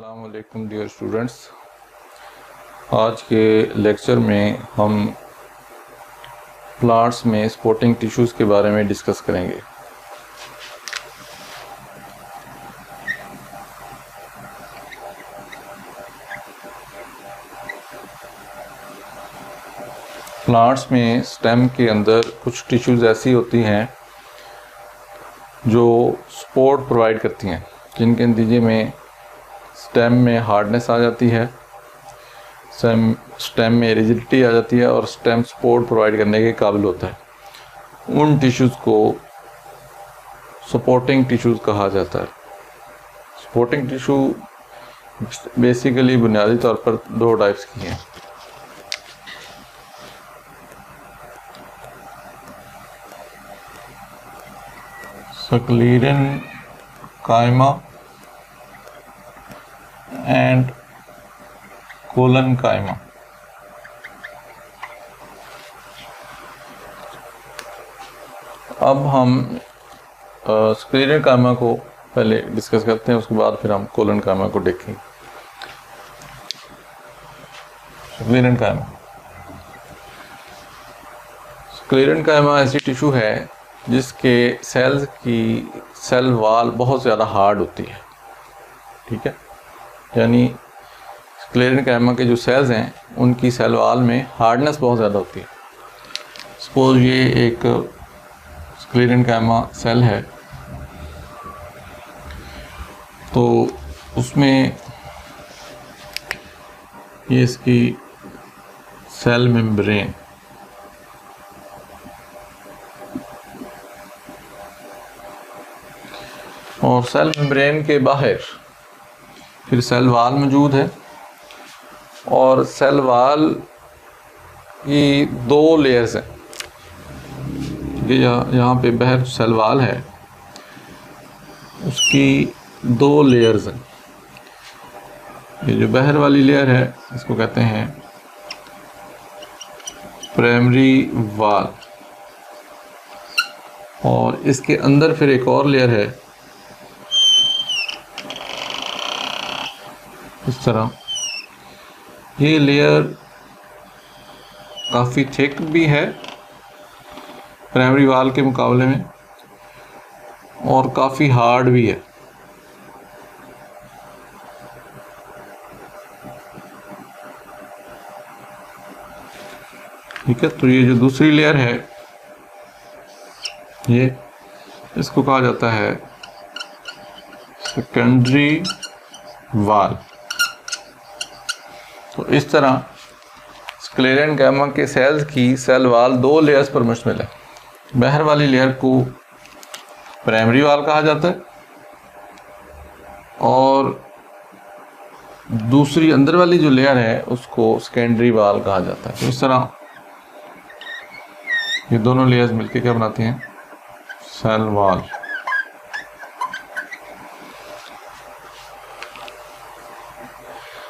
अस्सलाम वालेकुम dear students. आज के लेक्चर में हम प्लांट्स में सपोर्टिंग टिश्यूज़ के बारे में डिस्कस करेंगे। प्लांट्स में स्टेम के अंदर कुछ टिश्यूज़ ऐसी होती हैं जो सपोर्ट प्रोवाइड करती हैं, जिनके नतीजे में स्टेम में हार्डनेस आ जाती है, स्टेम में रिजिडिटी आ जाती है और स्टेम सपोर्ट प्रोवाइड करने के काबिल होता है। उन टिश्यूज़ को सपोर्टिंग टिश्यूज़ कहा जाता है। सपोर्टिंग टिश्यू बेसिकली बुनियादी तौर पर दो टाइप्स की हैं। Sclerenchyma and collenchyma. अब हम स्क्लेरेनकाइमा को पहले डिस्कस करते हैं, उसके बाद फिर हम कोलेनकाइमा को देखेंगे। स्क्लेरेनकाइमा ऐसी टिश्यू है जिसके सेल्स की सेल वाल बहुत ज़्यादा हार्ड होती है। ठीक है, यानी स्क्लेरेनकाइमा के जो सेल्स हैं उनकी सेल वाल में हार्डनेस बहुत ज़्यादा होती है। सपोज ये एक स्क्लेरेनकाइमा सेल है, तो उसमें ये इसकी सेल मेम्ब्रेन, और सेल मेम्ब्रेन के बाहर फिर सेल वाल मौजूद है, और सेल वाल की दो लेयर्स हैं। यहाँ पे बाहर सेल वाल है, उसकी दो लेयर्स हैं। ये जो बाहर वाली लेयर है इसको कहते हैं प्राइमरी वाल, और इसके अंदर फिर एक और लेयर है इस तरह। ये लेयर काफ़ी थिक भी है प्राइमरी वाल के मुकाबले में, और काफ़ी हार्ड भी है। ठीक है, तो ये जो दूसरी लेयर है ये इसको कहा जाता है सेकेंडरी वाल। तो इस तरह स्क्लेरेनकाइमा के सेल्स की सेल वाल दो लेयर्स पर मुश्तमिल है। बाहर वाली लेयर को प्राइमरी वाल कहा जाता है, और दूसरी अंदर वाली जो लेयर है उसको सेकेंडरी वाल कहा जाता है। तो इस तरह ये दोनों लेयर्स मिलकर क्या बनाती हैं? Cell wall.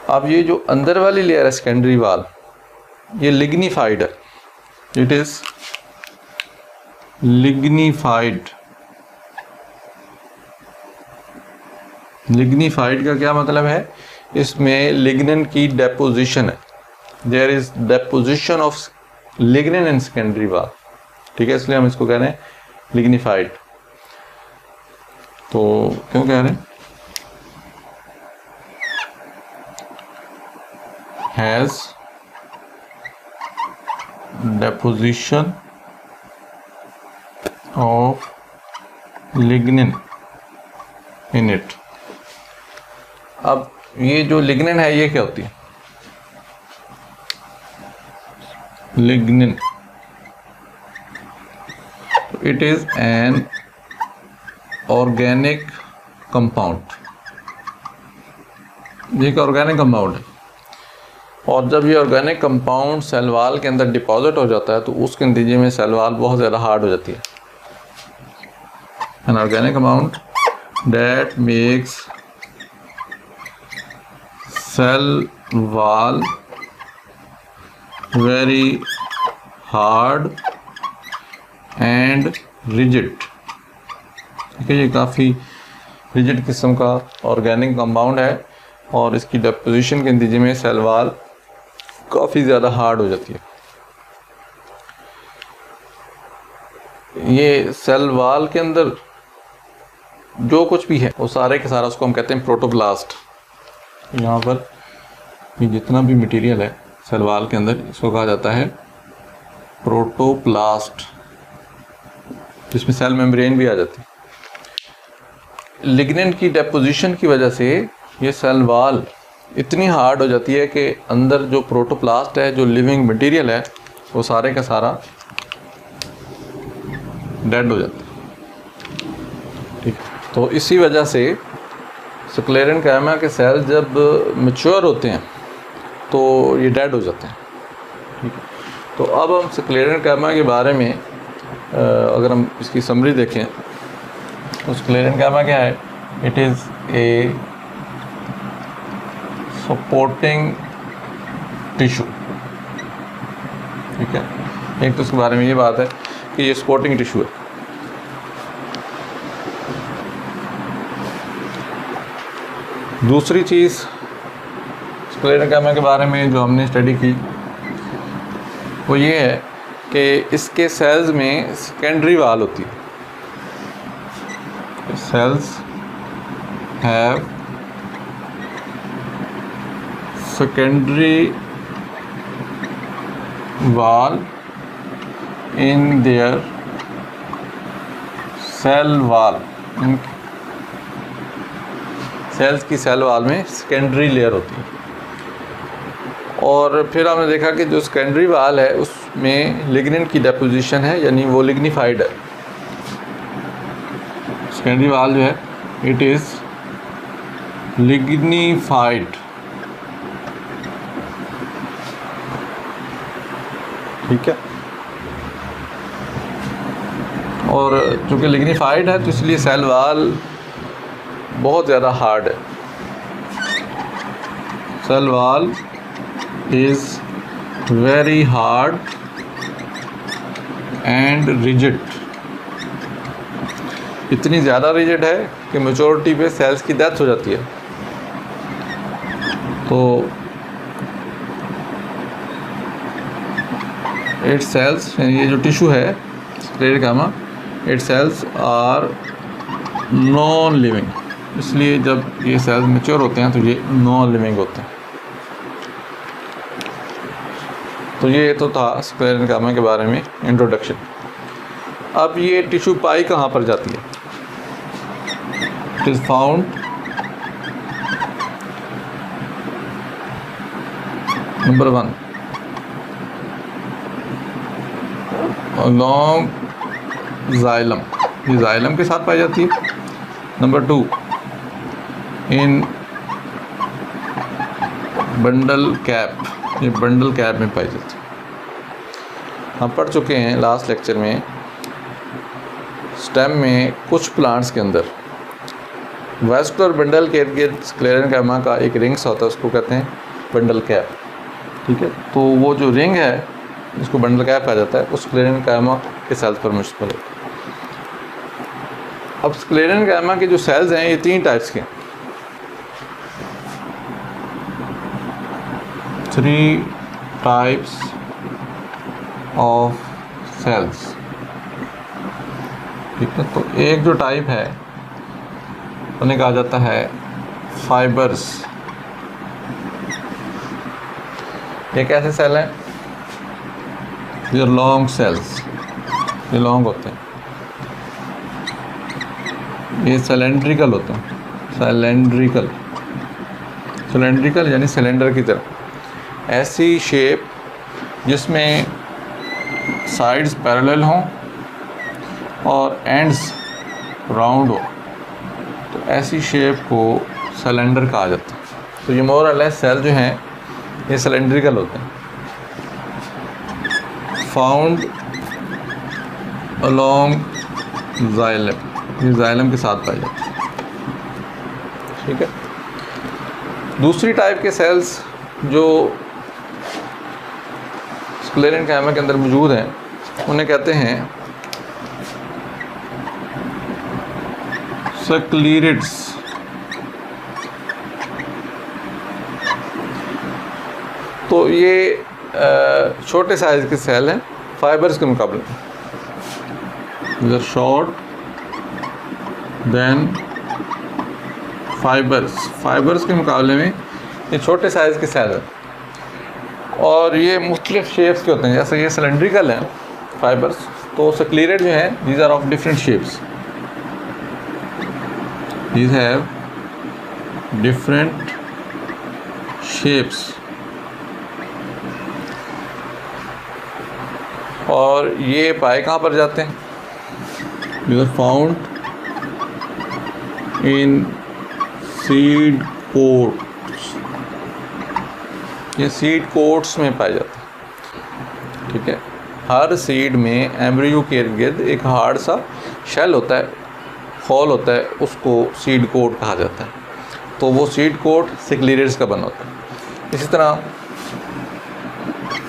अब ये जो अंदर वाली लेयर है सेकेंडरी वाल, ये लिग्निफाइड है। It is lignified. लिग्निफाइड का क्या मतलब है? इसमें लिग्निन की डेपोजिशन है। There is deposition of lignin in secondary wall. ठीक है, इसलिए हम इसको कह रहे हैं लिग्निफाइड। तो क्यों कह रहे हैं? Has deposition of lignin in it। अब ये जो लिग्निन है ये क्या होती है? Lignin, it is an organic compound. ये एक ऑर्गेनिक कंपाउंड है, और जब ये ऑर्गेनिक कंपाउंड सेल वाल के अंदर डिपॉजिट हो जाता है तो उसके नतीजे में सेल वाल बहुत ज़्यादा हार्ड हो जाती है। An organic compound that makes cell wall very hard and rigid. ठीक है, ये काफ़ी रिजिड किस्म का ऑर्गेनिक कंपाउंड है और इसकी डेपोजिशन के नतीजे में सेल वाल काफ़ी ज़्यादा हार्ड हो जाती है। ये सेल वाल के अंदर जो कुछ भी है वो सारे के सारा उसको हम कहते हैं प्रोटोप्लास्ट। यहाँ पर ये जितना भी मटेरियल है सेल वाल के अंदर इसको कहा जाता है प्रोटोप्लास्ट, जिसमें सेल मेम्ब्रेन भी आ जाती है। लिग्नेंट की डेपोजिशन की वजह से ये सेल वाल इतनी हार्ड हो जाती है कि अंदर जो प्रोटोप्लास्ट है, जो लिविंग मटेरियल है, वो सारे का सारा डेड हो जाता है। ठीक, तो इसी वजह से स्क्लेरेनकाइमा के सेल जब मैच्योर होते हैं तो ये डेड हो जाते हैं। ठीक है, तो अब हम स्क्लेरेनकाइमा के बारे में अगर हम इसकी समरी देखें तो स्क्लेरेनकाइमा क्या है? It is a supporting tissue. ठीक है, एक तो इसके बारे में ये बात है कि ये सपोर्टिंग टिश्यू है। दूसरी चीज़ स्क्लेरेनकाइमा के बारे में जो हमने स्टडी की वो ये है कि इसके सेल्स में सेकेंडरी वाल होती है। Sales have secondary wall in their cell wall. Cells की सेल वाल में सेकेंडरी लेयर होती है। और फिर हमने देखा कि जो सेकेंडरी वाल है उसमें लिग्नेंट की डेपोजिशन है, यानी वो लिग्निफाइड है। सेकेंडरी वाल जो है इट इज़ लिग्निफाइड। ठीक है, और चूँकि लिग्निफाइड है तो इसलिए सेल वाल बहुत ज़्यादा हार्ड है। Cell wall is very hard and rigid. इतनी ज़्यादा रिजिड है कि मैच्योरिटी पे सेल्स की डेथ हो जाती है। तो इट सेल्स, ये जो टिश्यू है sclerenchyma, it cells are non living. इसलिए जब ये सेल्स मैच्योर होते हैं तो ये नॉन लिविंग होते हैं। तो ये तो था स्क्लेरेनकाइमा के बारे में इंट्रोडक्शन। अब ये टिश्यू पाई कहाँ पर जाती है? It is found number 1 along xylem, ये जाइलम के साथ पाई जाती है। नंबर 2 इन बंडल कैप, ये बंडल कैप में पाई जाती है। हम पढ़ चुके हैं लास्ट लेक्चर में स्टेम में कुछ प्लांट्स के अंदर वेस्कुलर बंडल के इर्द गिर्द स्क्लेरेनकाइमा का एक रिंग्स होता है, उसको कहते हैं बंडल कैप। ठीक है, तो वो जो रिंग है जिसको बंडल कैप कहा जाता है, उस स्क्लेरेनकाइमा के सेल्स पर मुश्तमिल है। अब स्क्लेरेनकाइमा के जो सेल्स हैं ये 3 टाइप्स के हैं। 3 टाइप्स ऑफ सेल्स। ठीक है, तो एक जो टाइप है उन्हें कहा जाता है फाइबर्स। ये कैसे सेल हैं? ये लॉन्ग सेल्स, ये लॉन्ग होते हैं। ये सिलेंड्रिकल होते हैं, सिलेंड्रिकल, सिलेंड्रिकल यानी सिलेंडर की तरह। ऐसी शेप जिसमें साइड्स पैरेलल हों और एंड्स राउंड हो, तो ऐसी शेप को सिलेंडर कहा जाता है। तो ये मोर और लेस सेल जो हैं ये सिलेंड्रिकल होते हैं। फाउंड अलोंग जाइलम, ये जाइलम के साथ पाई जाती है। ठीक है, दूसरी टाइप के सेल्स जो स्क्लेरेनकाइमा के अंदर मौजूद हैं उन्हें कहते हैं सक्लीरिड्स। तो ये छोटे साइज़ के सेल हैं फाइबर्स के मुकाबले में, शॉर्ट देन फाइबर्स के मुकाबले में ये छोटे साइज़ के सेल हैं। और ये मुख्तलिफ शेप्स के होते हैं, जैसे ये सिलेंड्रिकल हैं फाइबर्स, तो स्क्लेरेट जो हैं these are of different shapes, these have different shapes. और ये पाए कहाँ पर जाते हैं? These are found in seed coats, ये सीड कोट्स में पाए जाते हैं। ठीक है, हर सीड में एम्ब्रियो के इर्द गिर्द एक हार्ड सा शेल होता है, होल होता है, उसको सीड कोट कहा जाता है। तो वो सीड कोट स्क्लेरेट्स का बना होता है। इसी तरह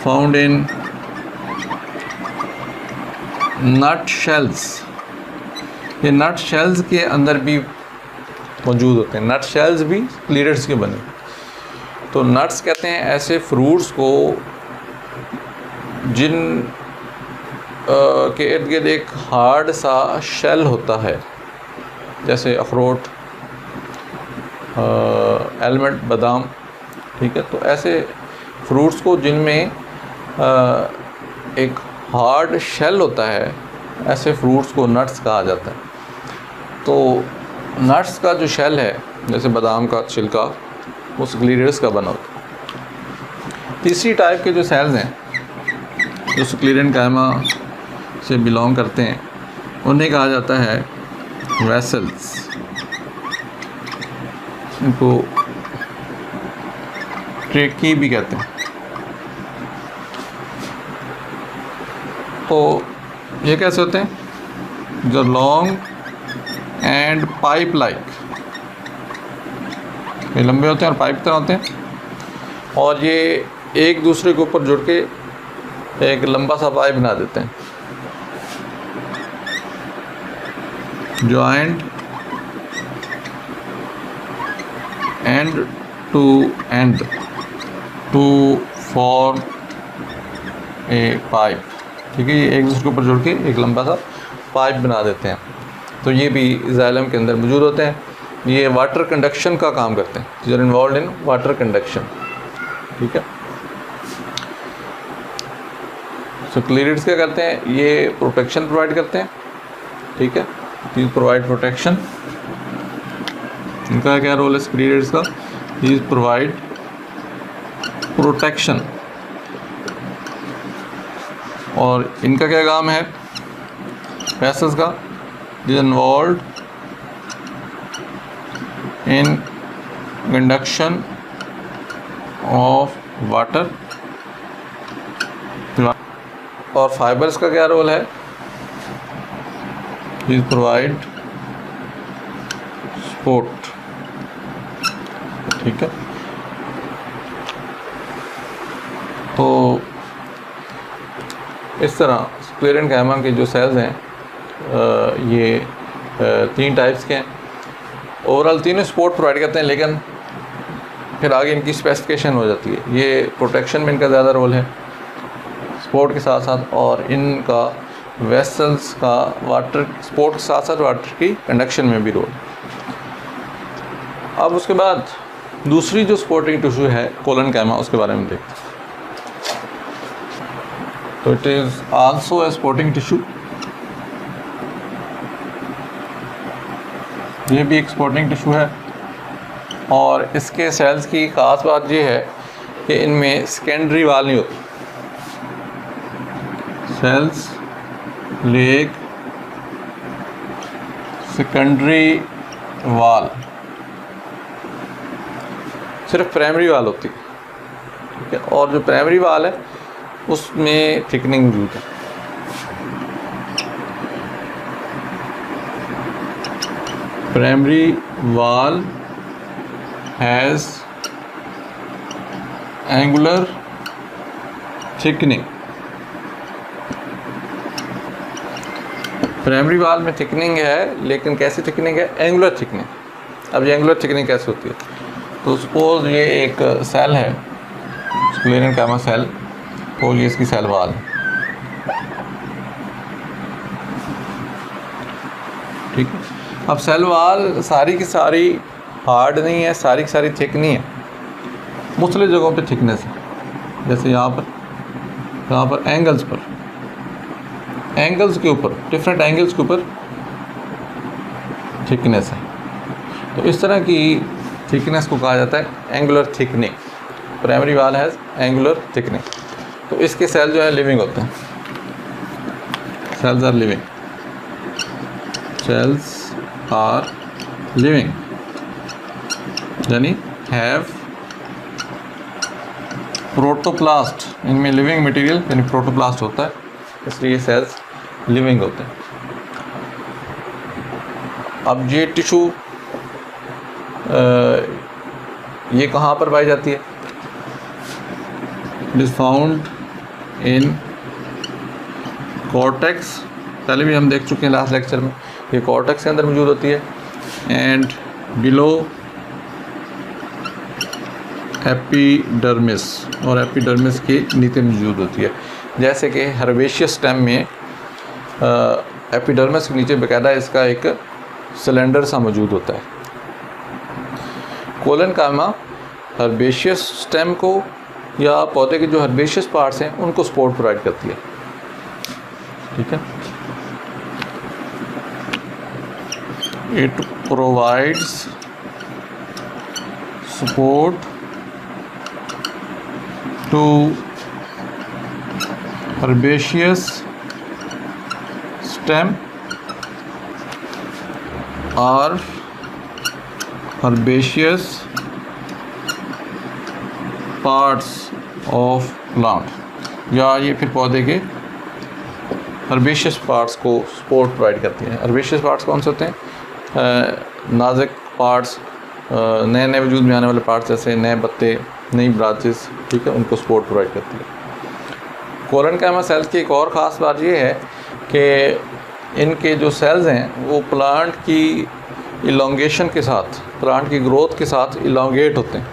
फाउंड इन नट शेल्स, ये नट शेल्स के अंदर भी मौजूद होते हैं। नट शेल्स भी स्क्लेरेट्स के बने। तो नट्स कहते हैं ऐसे फ्रूट्स को जिन के इर्द गिर्द एक हार्ड सा शेल होता है, जैसे अखरोट, आलमंड, बादाम। ठीक है, तो ऐसे फ्रूट्स को जिनमें एक हार्ड शेल होता है, ऐसे फ्रूट्स को नट्स कहा जाता है। तो नट्स का जो शेल है, जैसे बादाम का छिलका, वो स्क्लेरेट्स का बना होता है। तीसरी टाइप के जो सेल्स हैं जो स्क्लेरेनकाइमा से बिलोंग करते हैं, उन्हें कहा जाता है वेसल्स। इनको ट्रेकी भी कहते हैं। तो ये कैसे होते हैं? जो लॉन्ग एंड पाइप लाइक, ये लंबे होते हैं और पाइप तरह होते हैं, और ये एक दूसरे के ऊपर जुड़ के एक लंबा सा पाइप बना देते हैं। Joint end to form a pipe. ठीक है, ये एक दूसरे के ऊपर जुड़ के एक लंबा सा पाइप बना देते हैं। तो ये भी जाइलम के अंदर मौजूद होते हैं। ये वाटर कंडक्शन का काम करते हैं, they are involved in water conduction. ठीक है, स्क्लेरेट्स क्या करते हैं? ये प्रोटेक्शन प्रोवाइड करते हैं। ठीक है, दीज प्रोवाइड प्रोटेक्शन। इनका क्या रोल है स्क्लेरेट्स का? These provide protection. और इनका क्या काम है वेसल्स का? These involved in conduction of water. और फाइबर्स का क्या रोल है? These provide support. ठीक है, तो इस तरह स्क्लेरेनकाइमा के जो सेल्स हैं ये 3 टाइप्स के हैं। ओवरऑल तीनों सपोर्ट प्रोवाइड करते हैं, लेकिन फिर आगे इनकी स्पेसिफिकेशन हो जाती है। ये प्रोटेक्शन में इनका ज़्यादा रोल है सपोर्ट के साथ साथ, और इनका वेसल्स का वाटर सपोर्ट के साथ साथ वाटर की कंडक्शन में भी रोल। अब उसके बाद दूसरी जो सपोर्टिंग टिश्यू है कोलेनकाइमा, उसके बारे में देखते हैं। तो it is also a supporting tissue. ये भी एक सपोर्टिंग टिश्यू है, और इसके सेल्स की ख़ास बात ये है कि इनमें सेकेंडरी वाल नहीं होती। सेल्स लेक सेकेंडरी वाल, सिर्फ प्राइमरी वाल होती है। ठीक है, और जो प्राइमरी वाल है उसमें थिकनिंग मौजूद है। प्राइमरी वाल हैज़ एंगुलर थिकनिंग। प्राइमरी वाल में थिकनिंग है, लेकिन कैसी थिकनिंग है? Angular thickening. अब ये एंगुलर थिकनिंग कैसे होती है? तो सपोज ये एक सेल है स्क्लेरेनकाइमा सेल और ये इसकी सेल वाल है। ठीक है, अब सेल वाल सारी की सारी हार्ड नहीं है, सारी की सारी थिक नहीं है, मुख्तलिफ जगहों पे थिकनेस है। जैसे यहाँ पर एंगल्स के ऊपर डिफरेंट एंगल्स के ऊपर थिकनेस है। तो इस तरह की थिकनेस को कहा जाता है एंगुलर थिकनिंग। प्राइमरी वाल हैज़ एंगुलर थिकनिंग। तो इसके सेल जो है लिविंग होते हैं, सेल्स आर लिविंग, यानी हैव प्रोटोप्लास्ट, इनमें लिविंग मटेरियल यानी प्रोटोप्लास्ट होता है, इसलिए सेल्स लिविंग होते हैं। अब ये टिश्यू ये कहाँ पर पाई जाती है? It is found in cortex, पहले भी हम देख चुके हैं लास्ट लेक्चर में, ये कॉर्टेक्स के अंदर मौजूद होती है, एंड बिलो एपिडर्मिस, और एपिडर्मिस के नीचे मौजूद होती है। जैसे कि हर्बेशियस स्टेम में एपिडर्मिस के नीचे बाकायदा इसका एक सिलेंडर सा मौजूद होता है। कोलेनकाइमा हर्बेशियस स्टेम को या पौधे के जो हर्बेशियस पार्ट्स हैं उनको सपोर्ट प्रोवाइड करती है। ठीक है, it provides support to herbaceous stem or herbaceous parts of plant, या ये फिर पौधे के herbaceous parts को सपोर्ट प्रोवाइड करती है। herbaceous parts कौन से होते हैं? नाजुक पार्ट्स, नए नए वजूद में आने वाले पार्ट्स, जैसे नए पत्ते, नई ब्रांचेस, ठीक है, उनको सपोर्ट प्रोवाइड करती है। कोलेनकाइमा सेल्स की एक और ख़ास बात ये है कि इनके जो सेल्स हैं वो प्लांट की इलोंगेशन के साथ, प्लांट की ग्रोथ के साथ इलोंगेट होते हैं।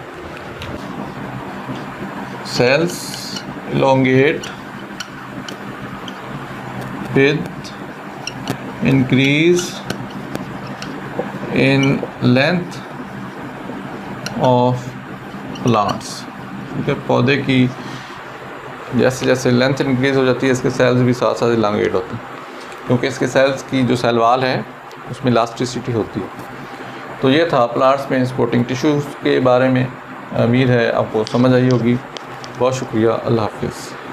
Cells elongate with increase in length of plants. ठीक है, पौधे की जैसे जैसे लेंथ इंक्रीज़ हो जाती है, इसके सेल्स भी साथ साथ इलांगेट होते हैं, क्योंकि इसके सेल्स की जो सेल वाल है उसमें इलास्टिसिटी होती है। तो ये था प्लांट्स में सपोर्टिंग टिश्यूज़ के बारे में। उम्मीद है आपको समझ आई होगी। बहुत शुक्रिया। अल्लाह हाफ़िज़।